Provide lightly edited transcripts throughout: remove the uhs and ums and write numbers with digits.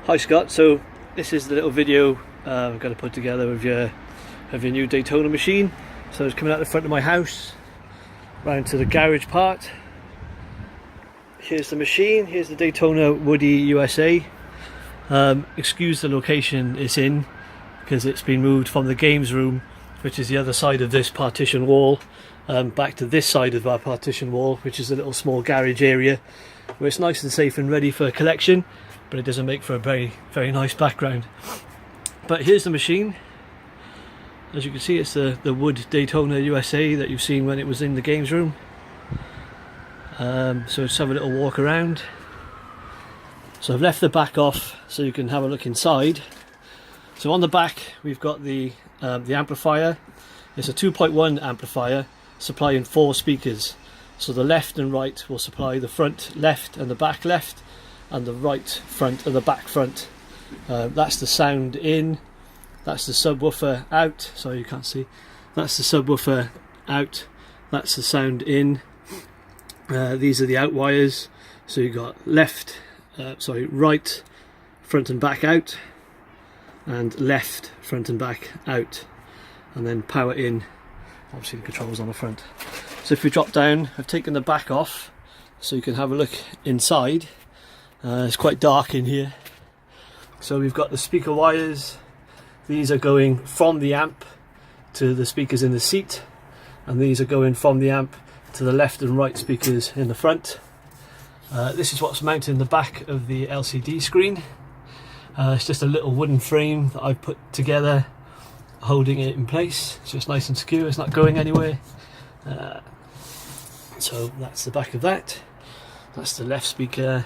Hi Scott, so this is the little video I'm going to put together of your new Daytona machine. So it's coming out the front of my house, round to the garage part. Here's the machine, here's the Daytona Woody USA. Excuse the location it's in, because it's been moved from the games room, which is the other side of this partition wall, back to this side of our partition wall, which is a little small garage area where it's nice and safe and ready for collection, but it doesn't make for a very nice background. But here's the machine. As you can see, it's the Wood Daytona USA that you've seen when it was in the games room. So let's have a little walk around. So I've left the back off so you can have a look inside. So on the back we've got the amplifier. It's a 2.1 amplifier supplying 4 speakers. So the left and right will supply the front left and the back left, and the right front and the back front. That's the sound in, that's the subwoofer out, sorry you can't see, that's the subwoofer out, that's the sound in. These are the out wires, so you've got right front and back out, and left front and back out, and then power in, obviously the controls on the front. So if we drop down, I've taken the back off so you can have a look inside. It's quite dark in here. So we've got the speaker wires. These are going from the amp to the speakers in the seat, and these are going from the amp to the left and right speakers in the front. This is what's mounted in the back of the LCD screen. It's just a little wooden frame that I've put together holding it in place. It's just nice and secure, it's not going anywhere. So that's the back of that. That's the left speaker.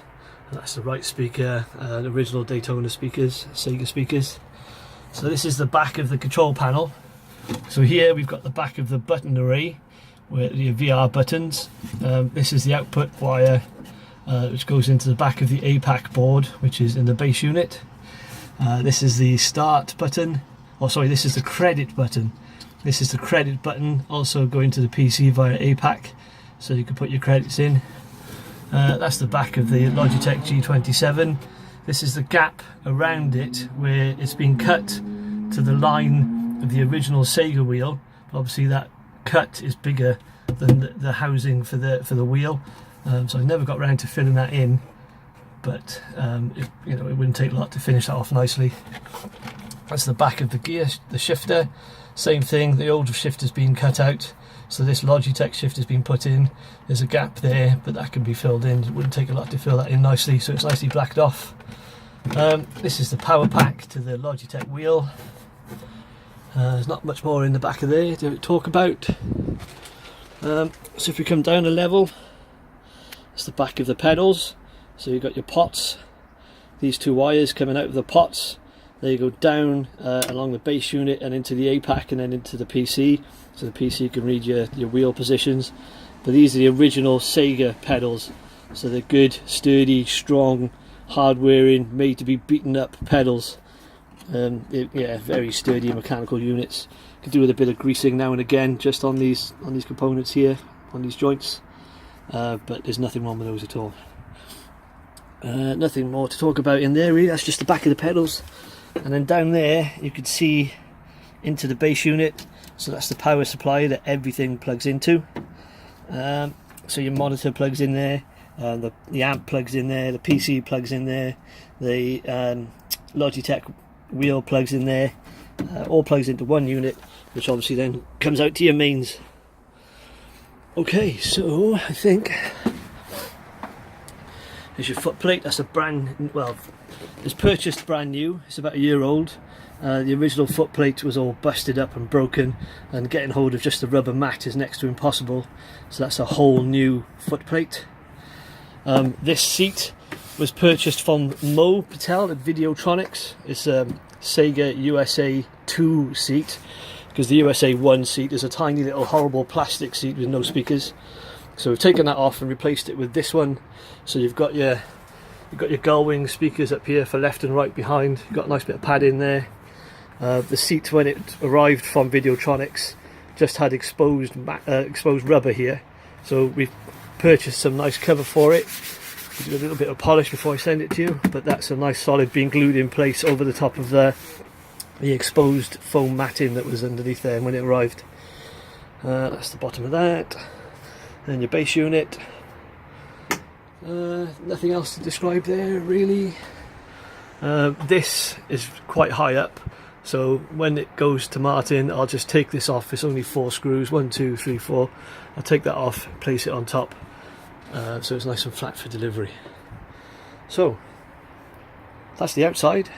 That's the right speaker, the original Daytona speakers, Sega speakers. So this is the back of the control panel. So here we've got the back of the button array, where the VR buttons. This is the output wire, which goes into the back of the APAC board, which is in the base unit. This is the start button, this is the credit button. This is the credit button, also going to the PC via APAC, so you can put your credits in. That's the back of the Logitech G27. This is the gap around it where it's been cut to the line of the original Sega wheel. Obviously that cut is bigger than the housing for the wheel, so I never got around to filling that in, but it wouldn't take a lot to finish that off nicely. That's the back of the gear, the shifter. Same thing, the old shifter's been cut out, so this Logitech shifter's been put in. There's a gap there, but that can be filled in. It wouldn't take a lot to fill that in nicely, so it's nicely blacked off. This is the power pack to the Logitech wheel. There's not much more in the back of there to talk about. So if we come down a level, it's the back of the pedals. So you've got your pots, these 2 wires coming out of the pots. They go down along the base unit and into the APAC and then into the PC, so the PC can read your wheel positions. But these are the original Sega pedals, so they're good, sturdy, strong, hard wearing, made to be beaten up pedals. Yeah, very sturdy mechanical units. Could do with a bit of greasing now and again just on these components here, on these joints, but there's nothing wrong with those at all. Nothing more to talk about in there really. That's just the back of the pedals. And then down there you can see into the base unit, so that's the power supply that everything plugs into. So your monitor plugs in there, the amp plugs in there, the PC plugs in there, the Logitech wheel plugs in there, all plugs into one unit, which obviously then comes out to your mains. Okay, so I think there's your foot plate. That's it's purchased brand new, it's about a year old. The original foot plate was all busted up and broken, and getting hold of just the rubber mat is next to impossible, so that's a whole new foot plate. This seat was purchased from Mo Patel at Videotronics. It's a Sega USA 2 seat, because the USA 1 seat is a tiny little horrible plastic seat with no speakers. So we've taken that off and replaced it with this one. So you've got your gull wing speakers up here for left and right behind. You've got a nice bit of pad in there. The seat, when it arrived from Videotronics, just had exposed rubber here, so we've purchased some nice cover for it. do a little bit of polish before I send it to you, but that's a nice solid being glued in place over the top of the exposed foam matting that was underneath there when it arrived. That's the bottom of that. And your base unit. Nothing else to describe there really. This is quite high up, so when it goes to Martin I'll just take this off. It's only 4 screws, 1, 2, 3, 4. I'll take that off, place it on top, so it's nice and flat for delivery. So that's the outside.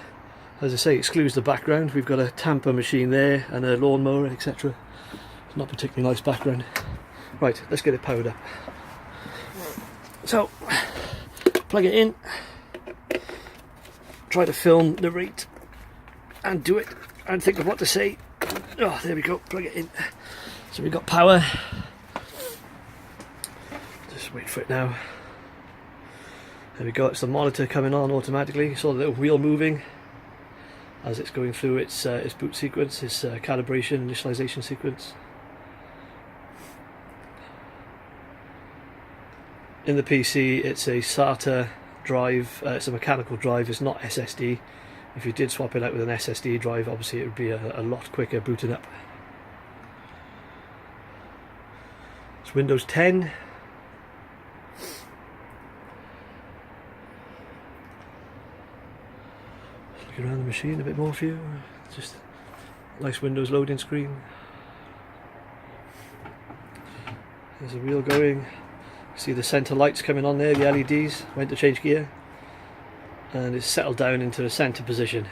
As I say, excludes the background. We've got a tamper machine there and a lawnmower, etc. It's not particularly nice background. Right, let's get it powered up. So plug it in, try to film the rate and do it and think of what to say. Oh, there we go, plug it in. So we've got power. Just wait for it now. There we go, it's the monitor coming on automatically. Saw the little wheel moving as it's going through its boot sequence, its calibration, initialization sequence. In the PC it's a SATA drive, it's a mechanical drive, it's not SSD. If you did swap it out with an SSD drive, obviously it would be a lot quicker booting up. It's Windows 10. Looking around the machine a bit more for you. Just nice Windows loading screen. There's a wheel going. See the centre lights coming on there, the LEDs, went to change gear, and it's settled down into the centre position.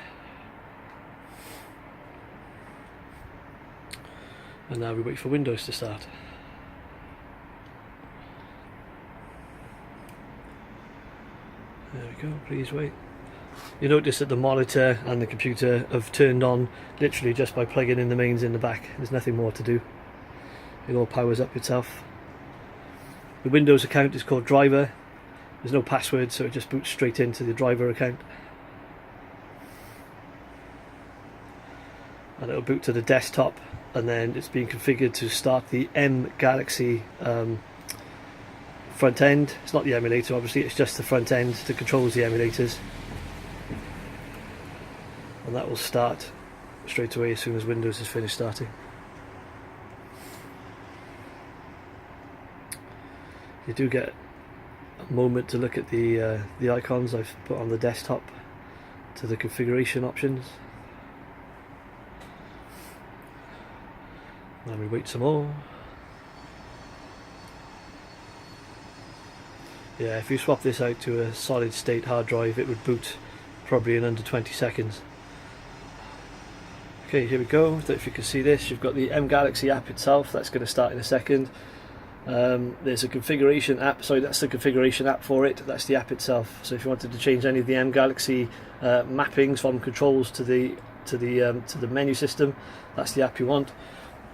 And now we wait for Windows to start. There we go, please wait. You notice that the monitor and the computer have turned on literally just by plugging in the mains in the back. There's nothing more to do. It all powers up itself. The Windows account is called Driver. There's no password, so it just boots straight into the Driver account. And it'll boot to the desktop, and then it's being configured to start the M Galaxy front end. It's not the emulator, obviously, it's just the front end that controls the emulators. And that will start straight away as soon as Windows is finished starting. You do get a moment to look at the icons I've put on the desktop to the configuration options. Now we wait some more. Yeah, if you swap this out to a solid state hard drive, it would boot probably in under 20 seconds. Okay, here we go. If you can see this, you've got the M Galaxy app itself. That's going to start in a second. There's a configuration app, sorry, that's the configuration app for it, that's the app itself. So if you wanted to change any of the M Galaxy mappings from controls to the menu system, that's the app you want.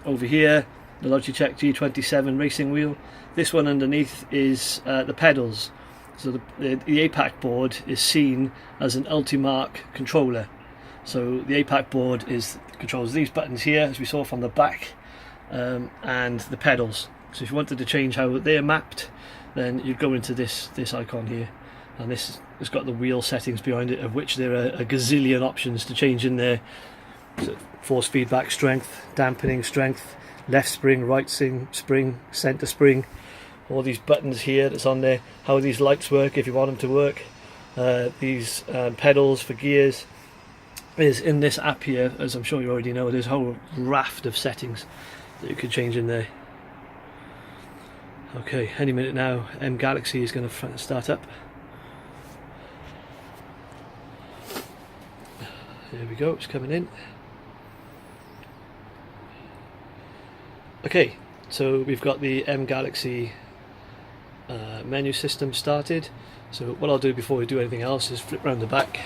Over here, the Logitech G27 racing wheel. This one underneath is the pedals. So the APAC board is seen as an Ultimark controller. So the APAC board controls these buttons here, as we saw from the back, and the pedals. So if you wanted to change how they're mapped, then you'd go into this icon here, and this has got the wheel settings behind it, of which there are a gazillion options to change in there. So force feedback strength, dampening strength, left spring, right spring, centre spring, all these buttons here that's on there, how these lights work if you want them to work, these pedals for gears is in this app here. As I'm sure you already know, there's a whole raft of settings that you could change in there. Okay, any minute now, M Galaxy is going to start up. There we go, it's coming in. Okay, so we've got the M Galaxy menu system started. So what I'll do before we do anything else is flip around the back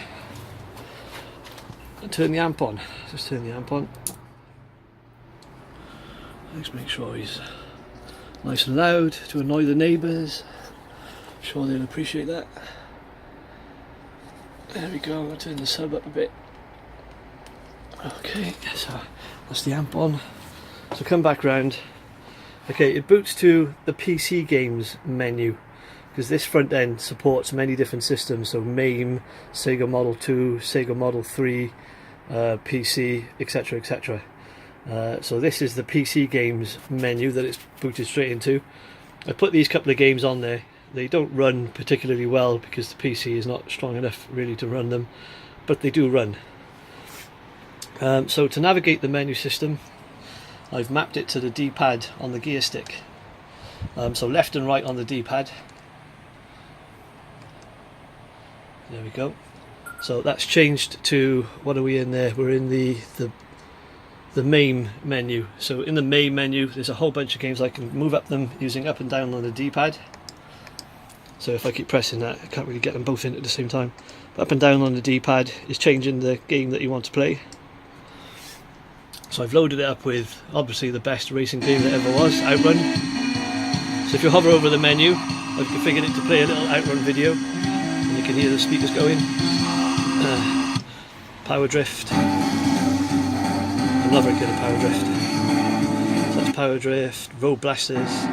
and turn the amp on. Just turn the amp on. Let's make sure he's nice and loud to annoy the neighbours. I'm sure they'll appreciate that. There we go, I'll turn the sub up a bit. Okay, so that's the amp on. So come back round. Okay, it boots to the PC games menu, because this front end supports many different systems, so MAME, Sega Model 2, Sega Model 3, PC, etc, etc. So this is the PC games menu that it's booted straight into. I put these couple of games on there. They don't run particularly well because the PC is not strong enough really to run them, but they do run. So to navigate the menu system, I've mapped it to the D-pad on the gear stick. So left and right on the D-pad. There we go. So that's changed to, what are we in there? We're in the main menu. So in the main menu there's a whole bunch of games I can move up them using up and down on the D-pad. So if I keep pressing that, I can't really get them both in at the same time. But up and down on the D-pad is changing the game that you want to play. So I've loaded it up with obviously the best racing game that ever was, Outrun. So if you hover over the menu, I've configured it to play a little Outrun video, and you can hear the speakers going. Power Drift. I'm not very good at Power Drift. So that's Power Drift, Road Blasters,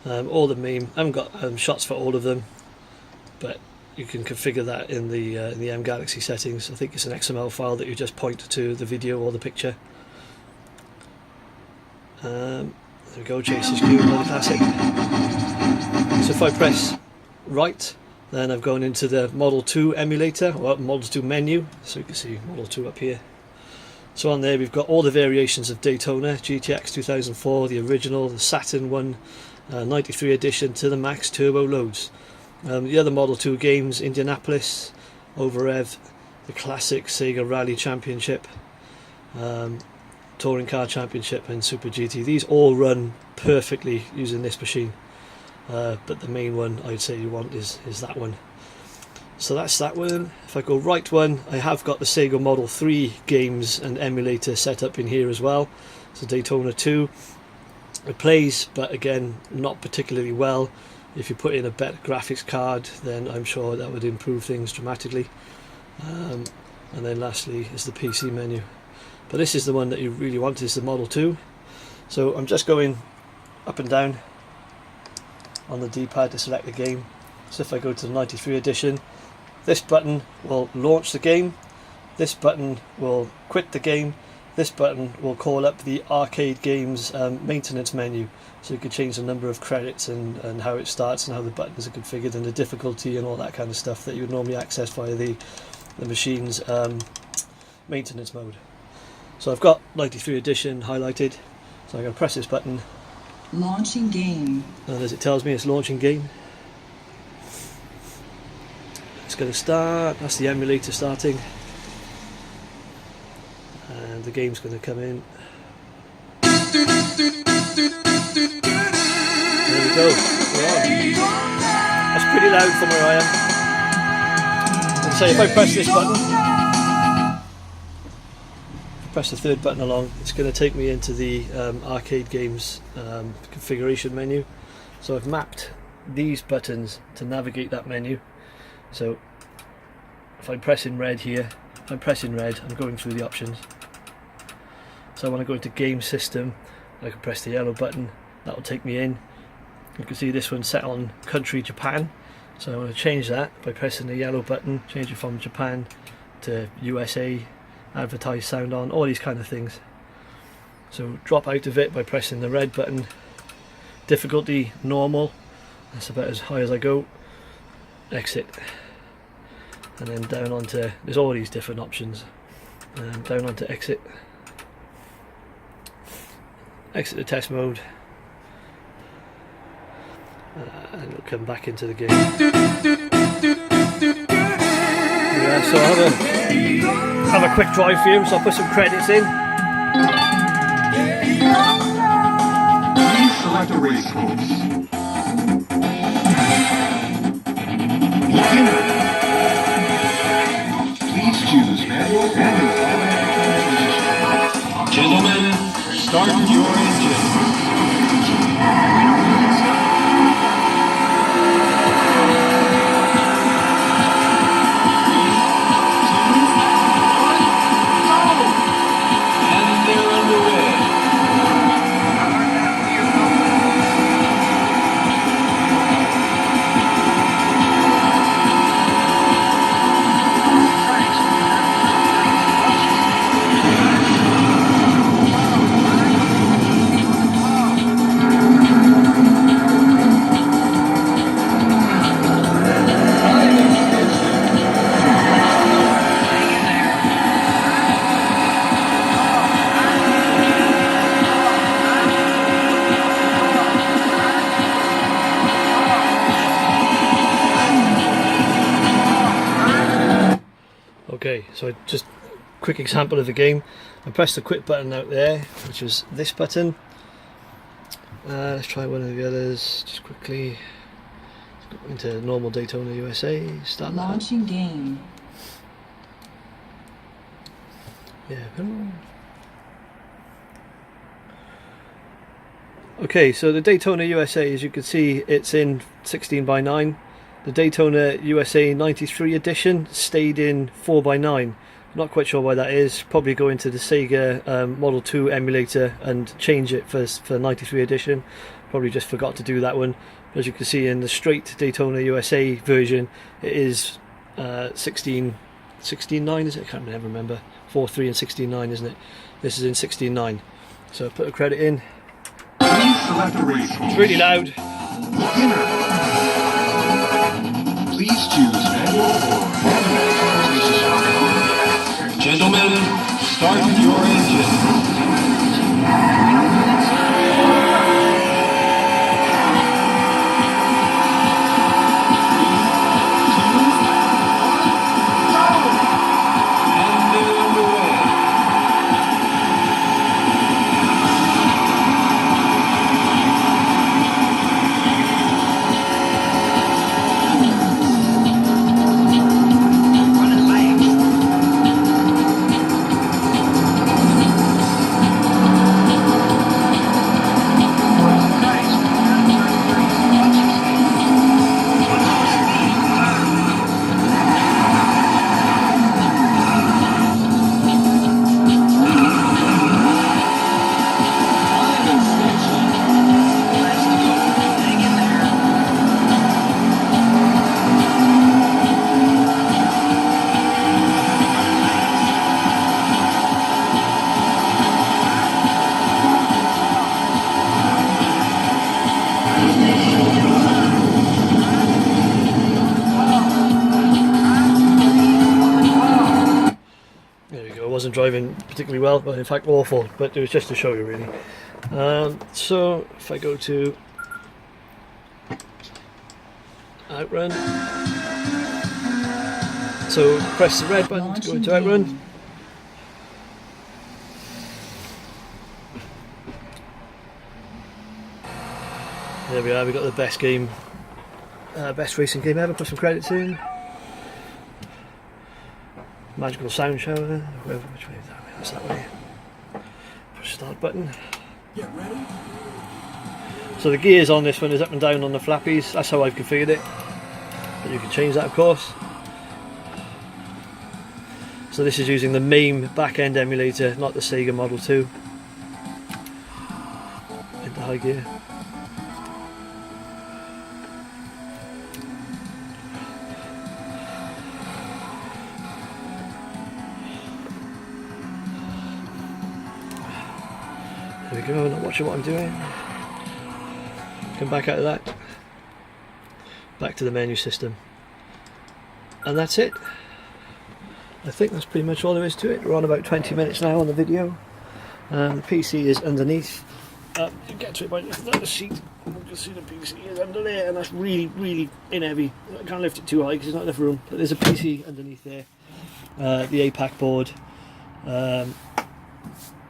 all the MAME. I haven't got shots for all of them, but you can configure that in the M Galaxy settings. I think it's an XML file that you just point to the video or the picture. There we go, Chase's Cube, another classic. So if I press right, then I've gone into the Model 2 emulator, or Model 2 menu, so you can see Model 2 up here. So on there we've got all the variations of Daytona, GTX 2004, the original, the Saturn one, 93 edition to the max turbo loads. The other Model 2 games, Indianapolis, Over Rev, the classic Sega Rally Championship, Touring Car Championship and Super GT, these all run perfectly using this machine. But the main one I'd say you want is that one. So that's that one. If I go right one, I have got the Sega Model 3 games and emulator set up in here as well. So Daytona 2. It plays, but again, not particularly well. If you put in a better graphics card, then I'm sure that would improve things dramatically. And then lastly is the PC menu. But this is the one that you really want, is the Model 2. So I'm just going up and down on the D-pad to select the game. So if I go to the 93 edition, this button will launch the game, this button will quit the game, this button will call up the arcade games maintenance menu. So you can change the number of credits and how it starts and how the buttons are configured and the difficulty and all that kind of stuff that you would normally access via the machine's maintenance mode. So I've got 93 edition highlighted, so I'm going to press this button. Launching game. And as it tells me, it's launching game. It's going to start. That's the emulator starting, and the game's going to come in. There we go. We're on. That's pretty loud from where I am. And so if I press this button, press the third button along, it's going to take me into the arcade games configuration menu. So I've mapped these buttons to navigate that menu. So if I'm pressing red here, if I'm pressing red, I'm going through the options. So when I go into game system, I can press the yellow button, that will take me in. You can see this one's set on country Japan, so I want to change that by pressing the yellow button, change it from Japan to USA, advertise sound on, all these kind of things. So drop out of it by pressing the red button. Difficulty normal, that's about as high as I go. Exit, and then down onto, there's all these different options, and down onto exit. Exit the test mode, and it'll come back into the game. Yeah, so I'll have a quick drive for you, so I'll put some credits in. Please select a race course. Please choose manual and automatic. Gentlemen, start your engine. And they're underway. Okay, so just quick example of the game. I pressed the quit button out there, which was this button. Let's try one of the others just quickly. Let's go into normal Daytona USA. Start that. Launching game. Yeah. Okay, so the Daytona USA, as you can see, it's in 16:9. The Daytona USA 93 edition stayed in 4:9. Not quite sure why that is. Probably go into the Sega Model 2 emulator and change it for 93 edition. Probably just forgot to do that one. As you can see in the straight Daytona USA version, it is 16:9, is it? I can't remember. 4.3 and 16:9, isn't it? This is in 16:9. So put a credit in. Please select a race home. It's really loud. Please choose manual or automatic transmission. Gentlemen, start your engine. Wasn't driving particularly well, but in fact awful, but it was just to show you really. So if I go to Outrun, so press the red button to go into Outrun. There we are, we got the best game, best racing game ever. Put some credits in. Magical sound shower, which way is that way? That's that way. Push start button. Get ready. So the gears on this one is up and down on the flappies. That's how I've configured it. But you can change that, of course. So this is using the MAME back-end emulator, not the Sega Model 2. Into high gear. There we go, not watching what I'm doing. Come back out of that. Back to the menu system. And that's it. I think that's pretty much all there is to it. We're on about 20 minutes now on the video. The PC is underneath. You can get to it by lifting out the seat. You can see the PC is under there, and that's really, really in heavy. I can't lift it too high because there's not enough room. But there's a PC underneath there. The APAC board.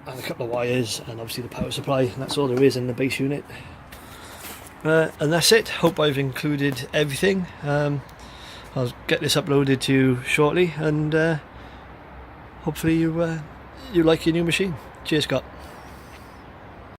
And a couple of wires, and obviously the power supply, and that's all there is in the base unit. And that's it. Hope I've included everything. I'll get this uploaded to you shortly, and hopefully you like your new machine. Cheers, Scott.